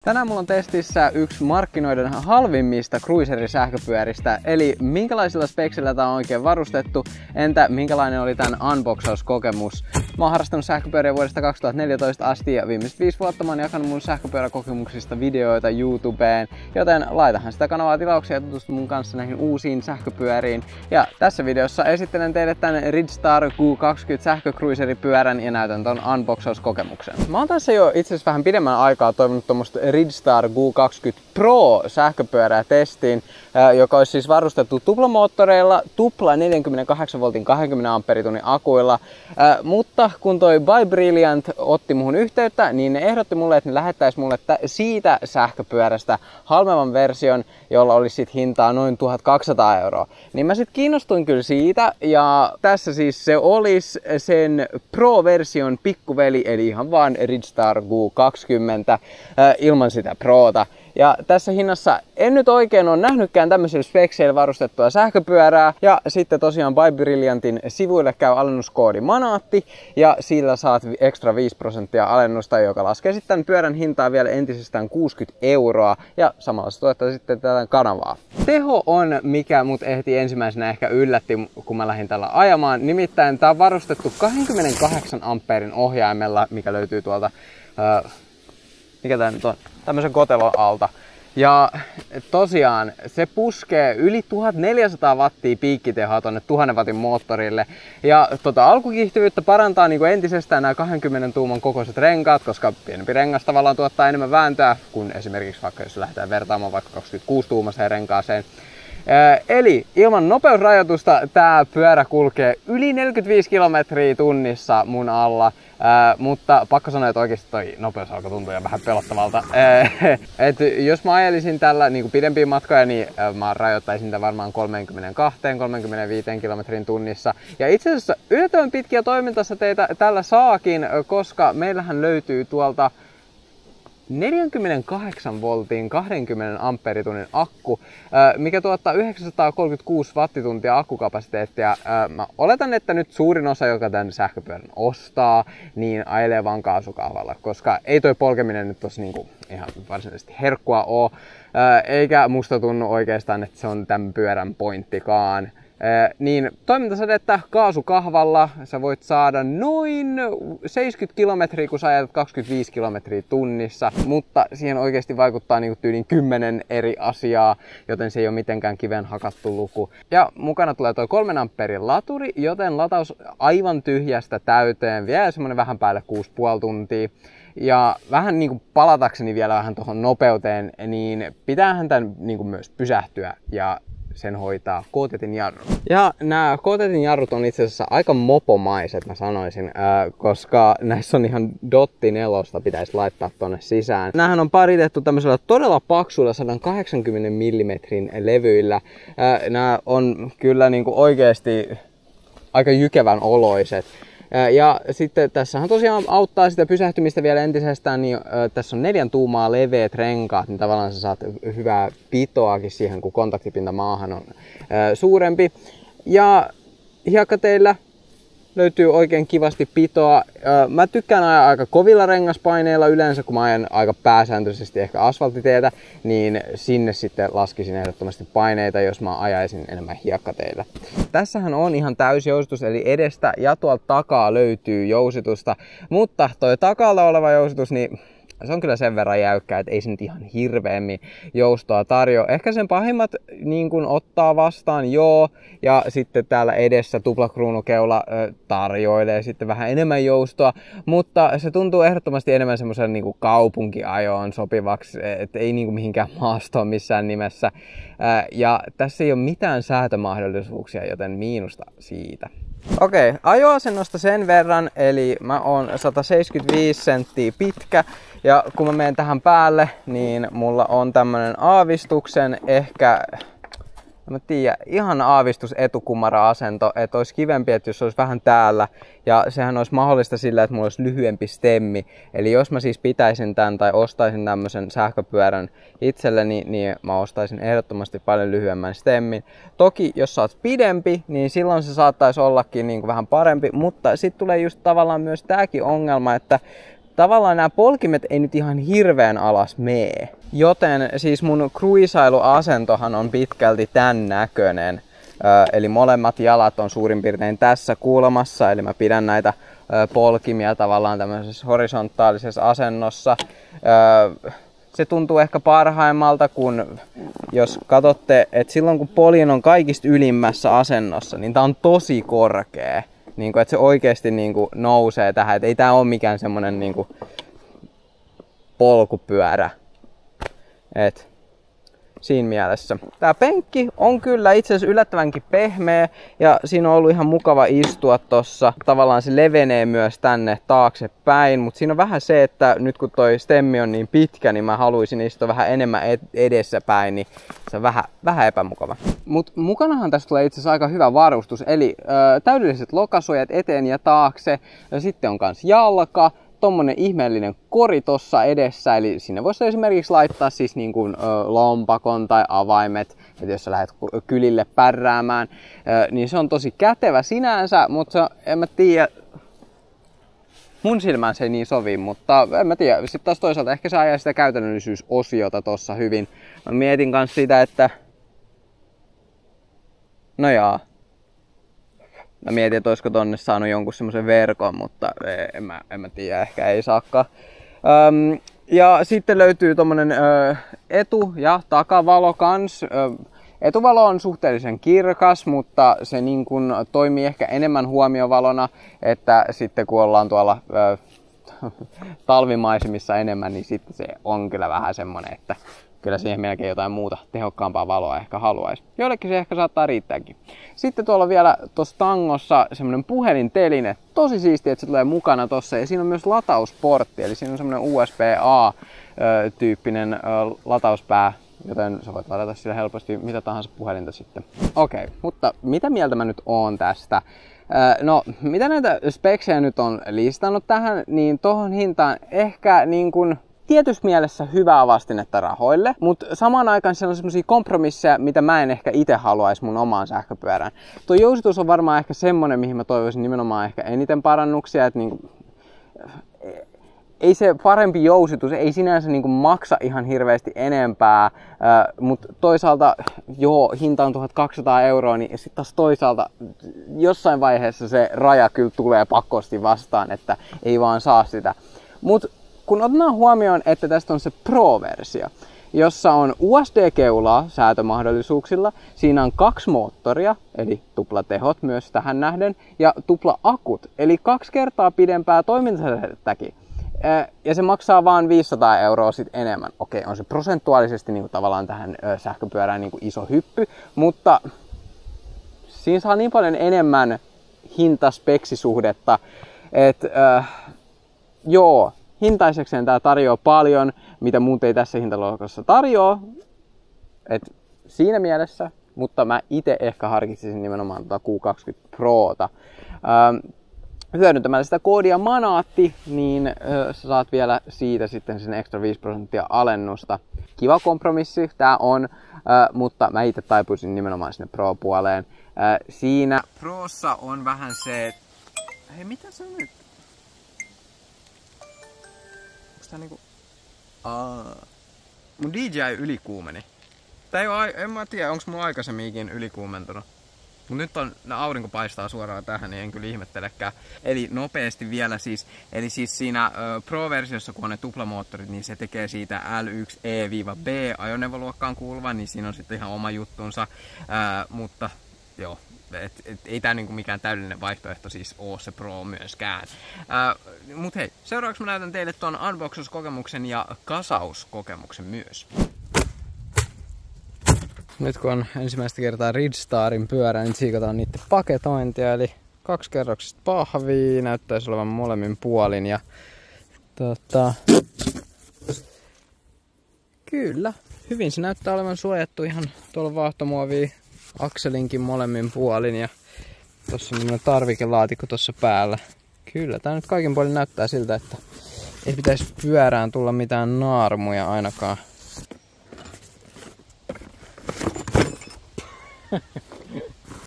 Tänään mulla on testissä yksi markkinoiden halvimmista cruiserisähköpyöristä, eli minkälaisilla speksillä tää on oikein varustettu, entä minkälainen oli tän unboxauskokemus. Mä oon harrastanut sähköpyöriä vuodesta 2014 asti ja viimeiset 5 vuotta mä oon jakanut mun sähköpyöräkokemuksista videoita YouTubeen, joten laitahan sitä kanavaa tilauksia ja tutustu mun kanssa näihin uusiin sähköpyöriin. Ja tässä videossa esittelen teille tän Ridgestar Q20 sähköcruiseripyörän ja näytän ton unboxauskokemuksen. Mä oon tässä jo itse asiassa vähän pidemmän aikaa toivonut tommoista Ridgestar Q20 Pro sähköpyörää testiin, joka olisi siis varustettu tuplamoottoreilla, tupla 48 voltin 20 ampperitunnin akuilla, mutta kun toi Buy Brilliant otti muhun yhteyttä, niin ne ehdotti mulle, että ne lähettäis mulle siitä sähköpyörästä halvemman version, jolla olisi sit hintaa noin 1200 €. Niin mä sit kiinnostuin kyllä siitä, ja tässä siis se olisi sen Pro-version pikkuveli, eli ihan vaan Ridgestar Q20 ilman sitä Prota. Ja tässä hinnassa en nyt oikein ole nähnytkään tämmöisillä spekseillä varustettua sähköpyörää. Ja sitten tosiaan Buy Brilliantin sivuille käy alennuskoodi Manaatti ja sillä saat extra 5% alennusta, joka laskee sitten tämän pyörän hintaa vielä entisestään 60 €. Ja samalla se tuottaa sitten tätä kanavaa. Teho on mikä mut ehti ensimmäisenä ehkä yllätti, kun mä lähdin tällä ajamaan. Nimittäin tää on varustettu 28 ampeerin ohjaimella, mikä löytyy tuolta mikä tää nyt on? Tämmösen kotelon alta. Ja tosiaan se puskee yli 1400 wattia piikkitehoa tonne 1000 wattin moottorille. Ja alkukiihtyvyyttä parantaa niin kuin entisestään nämä 20 tuuman kokoiset renkaat, koska pienempi rengas tavallaan tuottaa enemmän vääntöä kuin esimerkiksi vaikka jos lähdetään vertaamaan vaikka 26 tuumaseen renkaaseen. Eli ilman nopeusrajoitusta tää pyörä kulkee yli 45 kilometriä tunnissa mun alla, mutta pakko sanoa, että oikeasti toi nopeus alkoi tuntua jo vähän pelottavalta. Jos mä ajelisin tällä niin pidempiä matkoja, niin mä rajoittaisin sitä varmaan 32-35 kilometrin tunnissa. Ja itse asiassa yllättävän pitkiä toimintasateita tällä saakin, koska meillähän löytyy tuolta 48 voltin 20 ampperitunnin akku, mikä tuottaa 936 wattituntia akkukapasiteettia. Mä oletan, että nyt suurin osa, joka tämän sähköpyörän ostaa, niin ajelee vaan kaasukahvalla, koska ei toi polkeminen nyt tossa niinku ihan varsinaisesti herkkua oo, eikä musta tunnu oikeastaan, että se on tämän pyörän pointtikaan. Niin toimintasadetta kaasukahvalla sä voit saada noin 70 kilometriä, kun sä ajat 25 kilometriä tunnissa, mutta siihen oikeasti vaikuttaa niinku tyyliin 10 eri asiaa, joten se ei ole mitenkään kiven hakattu luku. Ja mukana tulee toi 3 amperin laturi, joten lataus aivan tyhjästä täyteen vielä semmonen vähän päälle 6,5 tuntia. Ja vähän niin kuin palatakseni vielä vähän tuohon nopeuteen, niin pitäähän tämän niin kuin myös pysähtyä ja sen hoitaa K-Tetin jarru. Ja nämä K-Tetin jarrut on itse asiassa aika mopomaiset, mä sanoisin, koska näissä on ihan dotti 4 pitäisi laittaa tonne sisään. Nämähän on paritettu tämmöisellä todella paksuilla 180 mm levyillä. Nämä on kyllä niinku oikeasti aika jykevän oloiset. Ja sitten tässähän tosiaan auttaa sitä pysähtymistä vielä entisestään, niin tässä on 4 tuumaa leveät renkaat, niin tavallaan sä saat hyvää pitoakin siihen, kun kontaktipinta maahan on suurempi. Ja hiekkateillä löytyy oikein kivasti pitoa. Mä tykkään ajaa aika kovilla rengaspaineilla yleensä, kun mä ajan aika pääsääntöisesti ehkä asfalttiteitä, niin sinne sitten laskisin ehdottomasti paineita, jos mä ajaisin enemmän hiekkateillä. Tässähän on ihan täysi jousitus, eli edestä ja tuolta takaa löytyy jousitusta, mutta toi takalla oleva jousitus, niin se on kyllä sen verran jäykkää, että ei se nyt ihan hirveämmin joustoa tarjoa. Ehkä sen pahimmat niin kun ottaa vastaan, joo. Ja sitten täällä edessä tuplakruunukeula tarjoilee sitten vähän enemmän joustoa. Mutta se tuntuu ehdottomasti enemmän semmoisen niin kuin kaupunkiajoon sopivaksi, että ei niin kuin mihinkään maastoon missään nimessä. Ja tässä ei ole mitään säätömahdollisuuksia, joten miinusta siitä. Okei, ajoasennosta sen verran, eli mä oon 175 senttiä pitkä. Ja kun mä menen tähän päälle, niin mulla on tämmönen aavistuksen ehkä, mä tiedän, ihan aavistus etukumara-asento, että olisi kivempi, että jos se olisi vähän täällä. Ja sehän olisi mahdollista sillä, että mulla olisi lyhyempi stemmi. Eli jos mä siis pitäisin tämän tai ostaisin tämmöisen sähköpyörän itselleni, niin mä ostaisin ehdottomasti paljon lyhyemmän stemmin. Toki jos sä oot pidempi, niin silloin se saattaisi ollakin niin kuin vähän parempi, mutta sitten tulee just tavallaan myös tääkin ongelma, että tavallaan nämä polkimet ei nyt ihan hirveän alas mee. Joten siis mun kruisailuasentohan on pitkälti tän näköinen. Eli molemmat jalat on suurin piirtein tässä kulmassa, eli mä pidän näitä polkimia tavallaan tämmöisessä horisontaalisessa asennossa. Se tuntuu ehkä parhaimmalta, kun jos katsotte, että silloin kun poljin on kaikista ylimmässä asennossa, niin tää on tosi korkea. Niin kuin, että se oikeasti niin kuin nousee tähän, että ei tää ole mikään semmonen niin kuin polkupyörä. Et siinä mielessä. Tää penkki on kyllä itse asiassa yllättävänkin pehmeä ja siinä on ollut ihan mukava istua tossa. Tavallaan se levenee myös tänne taaksepäin, mutta siinä on vähän se, että nyt kun toi stemmi on niin pitkä, niin mä haluaisin istua vähän enemmän edessäpäin, niin se on vähän epämukava. Mut mukanahan tästä tulee itse asiassa aika hyvä varustus, eli täydelliset lokasuojat eteen ja taakse, ja sitten on kans jalka. Tommonen ihmeellinen kori tossa edessä, eli sinne voisi esimerkiksi laittaa siis niin kuin lompakon tai avaimet, että jos sä lähdet kylille pärräämään, niin se on tosi kätevä sinänsä, mutta en mä tiedä, mun silmään se ei niin sovi, mutta en mä tiedä, sitten taas toisaalta ehkä se ajaa sitä käytännöllisyysosiota tossa hyvin. Mä mietin kans sitä, että no jaa. Mä mietin, että olisiko tonne saanut jonkun semmoisen verkon, mutta en mä tiedä, ehkä ei saakaan. Ja sitten löytyy tommonen etu- ja takavalo kans. Etuvalo on suhteellisen kirkas, mutta se niin kun toimii ehkä enemmän huomiovalona, että sitten kun ollaan tuolla talvimaisemissa enemmän, niin sitten se on kyllä vähän semmonen, että kyllä siihen melkein jotain muuta tehokkaampaa valoa ehkä haluaisi. Joillekin se ehkä saattaa riittääkin. Sitten tuolla on vielä tuossa tangossa semmonen puhelinteline. Tosi siistiä, että se tulee mukana tossa. Ja siinä on myös latausportti, eli siinä on semmonen USB-A-tyyppinen latauspää, joten sä voit ladata sillä helposti mitä tahansa puhelinta sitten. Okei, mutta mitä mieltä mä nyt oon tästä? No, mitä näitä speksejä nyt on listannut tähän, niin tohon hintaan ehkä niin kuin tietyssä mielessä hyvää vastinetta rahoille, mutta samaan aikaan siellä on semmosia kompromisseja, mitä mä en ehkä itse haluaisi mun omaan sähköpyörään. Tuo jousitus on varmaan ehkä semmonen, mihin mä toivoisin nimenomaan ehkä eniten parannuksia, että niinku, ei se parempi jousitus, ei sinänsä niinku maksa ihan hirveästi enempää, mutta toisaalta joo, hinta on 1200 €, niin sitten taas toisaalta jossain vaiheessa se raja kyllä tulee pakosti vastaan, että ei vaan saa sitä. Mut kun otetaan huomioon, että tästä on se Pro-versio, jossa on USD-keulaa säätömahdollisuuksilla, siinä on 2 moottoria, eli tuplatehot myös tähän nähden, ja tupla-akut, eli 2 kertaa pidempää toimintasätettäkin. Ja se maksaa vaan 500 € sit enemmän. Okei, on se prosentuaalisesti niin kuin tavallaan tähän sähköpyörään niin kuin iso hyppy, mutta siinä saa niin paljon enemmän hintaspeksisuhdetta, että joo, hintaisekseen tää tarjoaa paljon, mitä muut ei tässä hintaluokassa tarjoa. Et siinä mielessä, mutta mä itse ehkä harkitsisin nimenomaan tuota Q20 Prota. Hyödyntämällä sitä koodia Manaatti, niin sä saat vielä siitä sitten sen extra 5% alennusta. Kiva kompromissi tää on, mutta mä itse taipuisin nimenomaan sinne Pro-puoleen. Siinä Prossa on vähän se, hei mitä se on nyt? Tää niinku mun DJI ylikuumeni. Tää ei oo, en mä tiedä, onks mun aikaisemminkin ylikuumentunut. Mut nyt on, aurinko paistaa suoraan tähän, niin en kyllä ihmettelekään. Eli nopeasti vielä siis, eli siis siinä Pro-versiossa, kun on ne tuplamoottorit, niin se tekee siitä L1E-B ajoneuvoluokkaan kuuluvan, niin siinä on sitten ihan oma juttunsa. Mutta joo, ei tää niinku mikään täydellinen vaihtoehto siis oo se Pro myöskään. Mut hei, seuraavaksi mä näytän teille ton unboxauskokemuksen ja kasauskokemuksen myös. Nyt kun on ensimmäistä kertaa Ridstarin pyörä, niin tsiikataan niiden paketointia. Eli 2-kerroksista pahvia, näyttäisi olevan molemmin puolin. Ja kyllä, hyvin se näyttää olevan suojattu ihan tuolla vaahtomuovia akselinkin molemmin puolin. Ja tossa on tarvikelaatikko tuossa päällä. Kyllä, tää nyt kaikin puolin näyttää siltä, että ei pitäisi pyörään tulla mitään naarmuja ainakaan.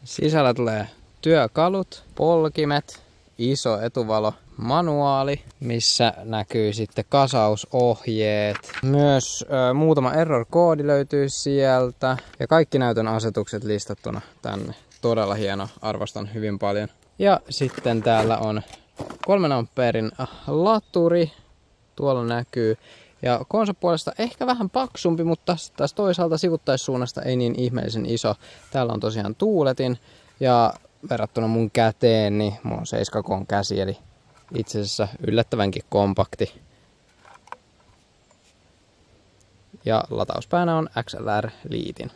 Sisällä tulee työkalut, polkimet, iso etuvalo, manuaali, missä näkyy sitten kasausohjeet. Myös muutama error-koodi löytyy sieltä. Ja kaikki näytön asetukset listattuna tänne. Todella hieno, arvostan hyvin paljon. Ja sitten täällä on 3 ampeerin laturi. Tuolla näkyy. Ja koonsa puolesta ehkä vähän paksumpi, mutta taas toisaalta sivuttaissuunnasta ei niin ihmeellisen iso. Täällä on tosiaan tuuletin. Ja verrattuna mun käteen, niin mulla on 7K:n käsi, eli itse asiassa yllättävänkin kompakti. Ja latauspäänä on XLR-liitin.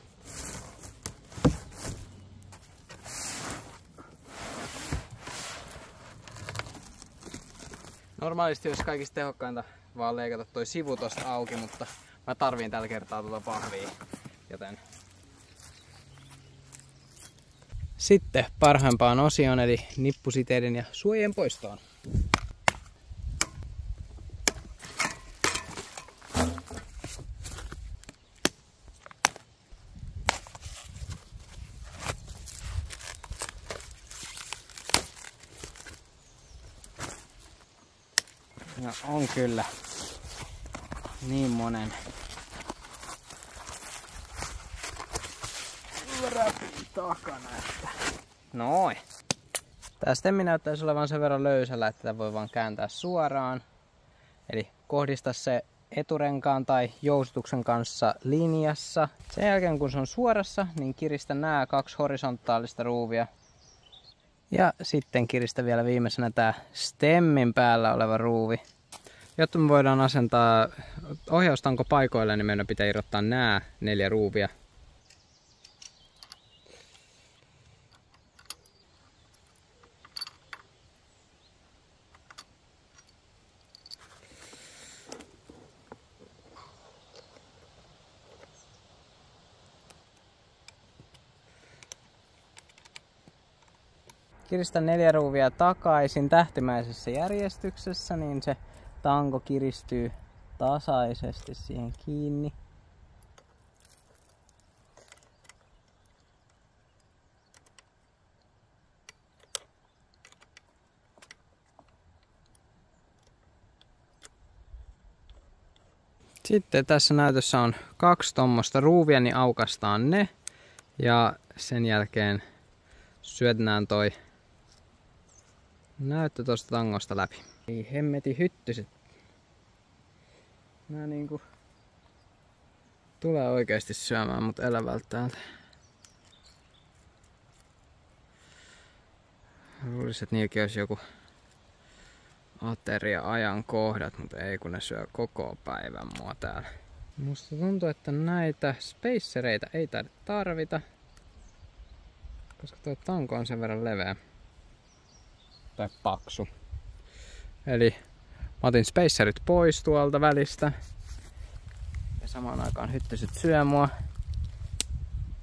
Normaalisti olisi kaikista tehokkainta vaan leikata toi sivu tosta auki, mutta mä tarviin tällä kertaa tuota pahvia, joten... Sitten parhaimpaan osioon, eli nippusiteiden ja suojien poistoon. No on kyllä niin monen takana, että... Noin. Tää stemmi näyttäisi olevan sen verran löysällä, että tätä voi vaan kääntää suoraan. Eli kohdista se eturenkaan tai jousituksen kanssa linjassa. Sen jälkeen kun se on suorassa, niin kiristä nämä 2 horisontaalista ruuvia. Ja sitten kiristä vielä viimeisenä tää stemmin päällä oleva ruuvi. Jotta me voidaan asentaa ohjaustanko paikoille, niin meidän pitää irrottaa nämä 4 ruuvia. Kiristä 4 ruuvia takaisin tähtimäisessä järjestyksessä, niin se tanko kiristyy tasaisesti siihen kiinni. Sitten tässä näytössä on 2 tommosta ruuvia, niin aukastaan ne. Ja sen jälkeen syötetään toi näyttö tosta tangosta läpi. Ei hemmeti hyttyset. Nää niinku tulee oikeesti syömään mut elävältä täältä. Luulisin, että niilläkin olisi joku ateria-ajankohdat, mutta ei kun ne syö koko päivän mua täällä. Musta tuntuu, että näitä spacereita ei tarvita, koska tuo tanko on sen verran leveä. Tai paksu. Eli mä otin spacerit pois tuolta välistä. Ja samaan aikaan hyttyset syö mua.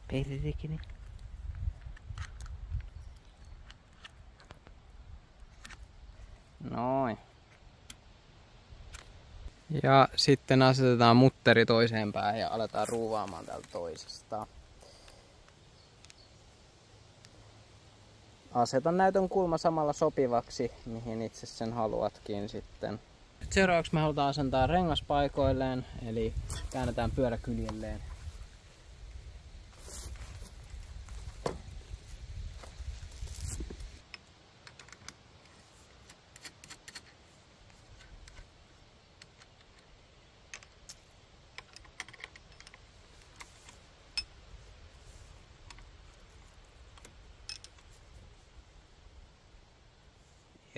Perikini. Noin. Ja sitten asetetaan mutteri toiseen päähän ja aletaan ruuvaamaan täältä toisesta. Asetan näytön kulma samalla sopivaksi, mihin itse sen haluatkin sitten. Seuraavaksi me halutaan asentaa rengas paikoilleen, eli käännetään pyörä kyljelleen.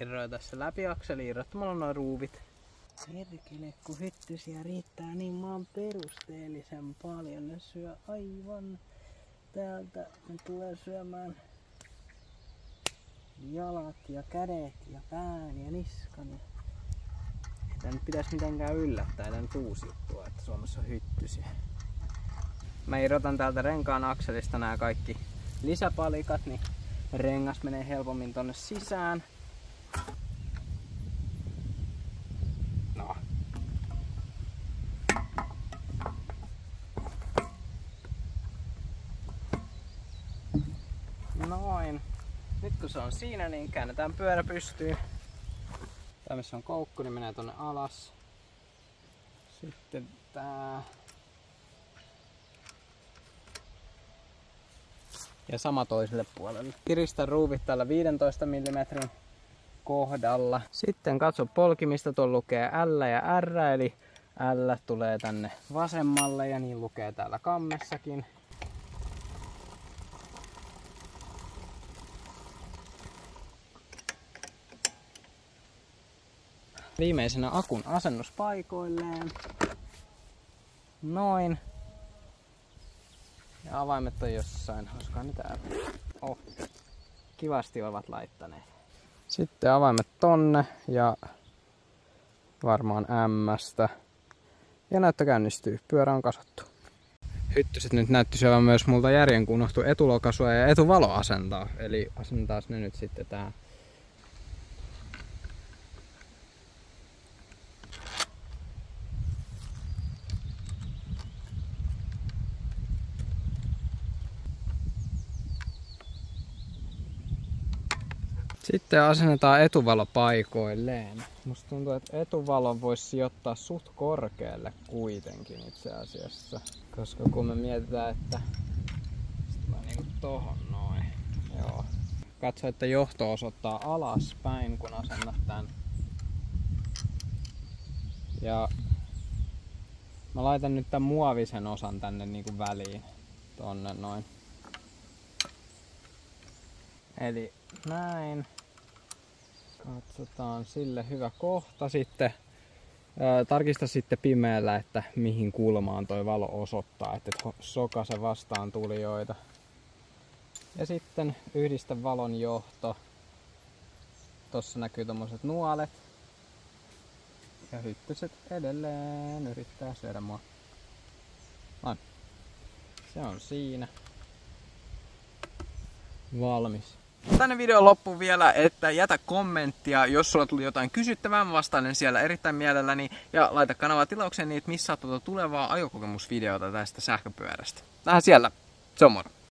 Irroin tässä läpi akseli irrottamalla nuo ruuvit. Perkele, kun hyttysiä riittää niin maan perusteellisen paljon. Ne syö aivan täältä. Ne tulee syömään jalat ja kädet ja pään ja niskan. Ei tää nyt pitäisi mitenkään yllättää, ei tää nyt uusi juttua, että Suomessa on hyttysiä. Mä irrotan täältä renkaan akselista nämä kaikki lisäpalikat, niin rengas menee helpommin tonne sisään. No. Noin. Nyt kun se on siinä, niin käännetään pyörä pystyyn. Tää missä on koukku, niin menee tonne alas. Sitten tää. Ja sama toiselle puolelle. Kiristä ruuvit tällä 15 mm kohdalla. Sitten katso polkimista, tuolla lukee L ja R, eli L tulee tänne vasemmalle ja niin lukee täällä kammessakin. Viimeisenä akun asennus paikoilleen. Noin. Ja avaimet on jossain. Olisikohan ne täällä? Oh. Kivasti ovat laittaneet. Sitten avaimet tonne ja varmaan M:stä. Ja näyttö käynnistyy. Pyörä on kasattu. Hyttyset nyt näytti syövän myös multa järjen, kun unohtui etulokasua ja etuvaloasentaa. Eli asentaa ne nyt sitten tähän. Sitten asennetaan etuvalo paikoilleen. Musta tuntuu, että etuvalon voisi sijoittaa suht korkealle kuitenkin itse asiassa. Koska kun me mietitään, että se tulee niinku tohon noin. Joo. Katso, että johto osoittaa alaspäin, kun asennat tän. Ja mä laitan nyt tän muovisen osan tänne niinku väliin. Tonne noin. Eli näin. Katsotaan sille hyvä kohta sitten. Tarkista sitten pimeällä, että mihin kulmaan toi valo osoittaa, että et sokase vastaan tulijoita. Ja sitten yhdistä valon johto. Tossa näkyy tommoset nuolet. Ja hyttyset edelleen yrittää syödä mua. Noin. Se on siinä. Valmis. Tänne videon loppuun vielä, että jätä kommenttia, jos sulla tuli jotain kysyttävää, mä vastailen siellä erittäin mielelläni. Ja laita kanavaa tilaukseen niin, että missä tulevaa ajokokemusvideota tästä sähköpyörästä. Nähdään siellä. Se on moro.